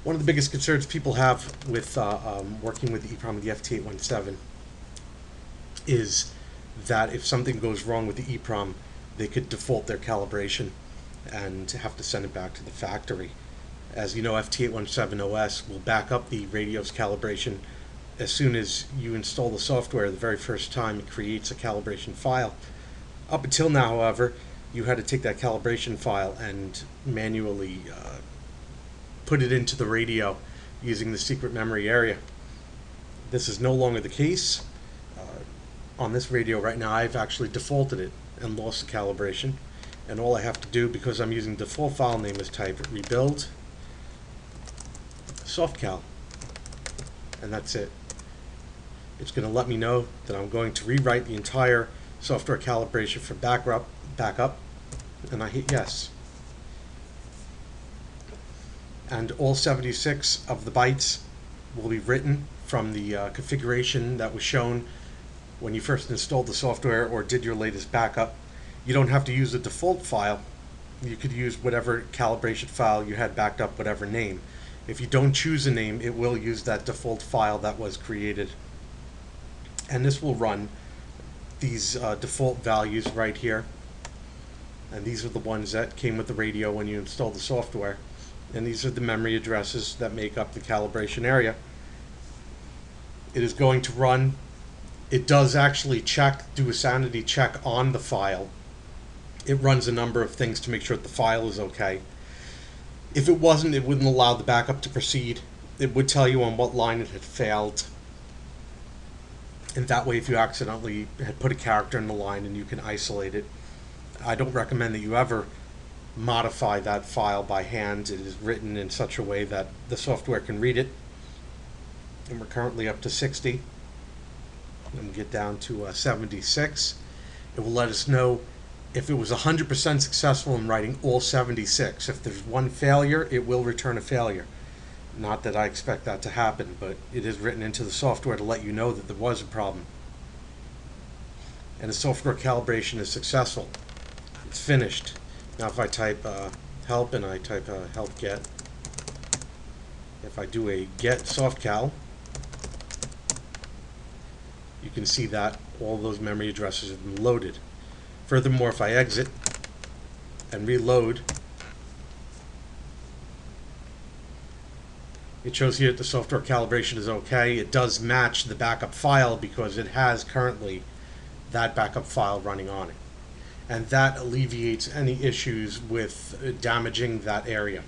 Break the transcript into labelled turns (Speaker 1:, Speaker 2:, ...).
Speaker 1: One of the biggest concerns people have with working with the EEPROM and the FT817 is that if something goes wrong with the EEPROM, they could default their calibration and have to send it back to the factory. As you know, FT817OS will back up the radio's calibration as soon as you install the software. The very first time it creates a calibration file. Up until now, however, you had to take that calibration file and manually put it into the radio using the secret memory area. This is no longer the case. On this radio right now, I've actually defaulted it and lost the calibration. And all I have to do, because I'm using the default file name, is type rebuild softcal, and that's it. It's going to let me know that I'm going to rewrite the entire software calibration for backup, and I hit yes. And all 76 of the bytes will be written from the configuration that was shown when you first installed the software or did your latest backup. You don't have to use the default file. You could use whatever calibration file you had backed up, whatever name. If you don't choose a name, it will use that default file that was created. And this will run these default values right here. And these are the ones that came with the radio when you installed the software. And these are the memory addresses that make up the calibration area. It is going to run. It does actually do a sanity check on the file. It runs a number of things to make sure that the file is okay. If it wasn't, it wouldn't allow the backup to proceed. It would tell you on what line it had failed. And that way, if you accidentally had put a character in the line, and you can isolate it. I don't recommend that you ever modify that file by hand. It is written in such a way that the software can read it. And we're currently up to 60. And we get down to 76. It will let us know if it was 100% successful in writing all 76. If there's one failure, it will return a failure. Not that I expect that to happen, but it is written into the software to let you know that there was a problem. And the software calibration is successful. It's finished. Now if I type help and I type help get, if I do a get softcal, you can see that all those memory addresses have been loaded. Furthermore, if I exit and reload, it shows here that the software calibration is okay. It does match the backup file because it has currently that backup file running on it. And that alleviates any issues with damaging that area.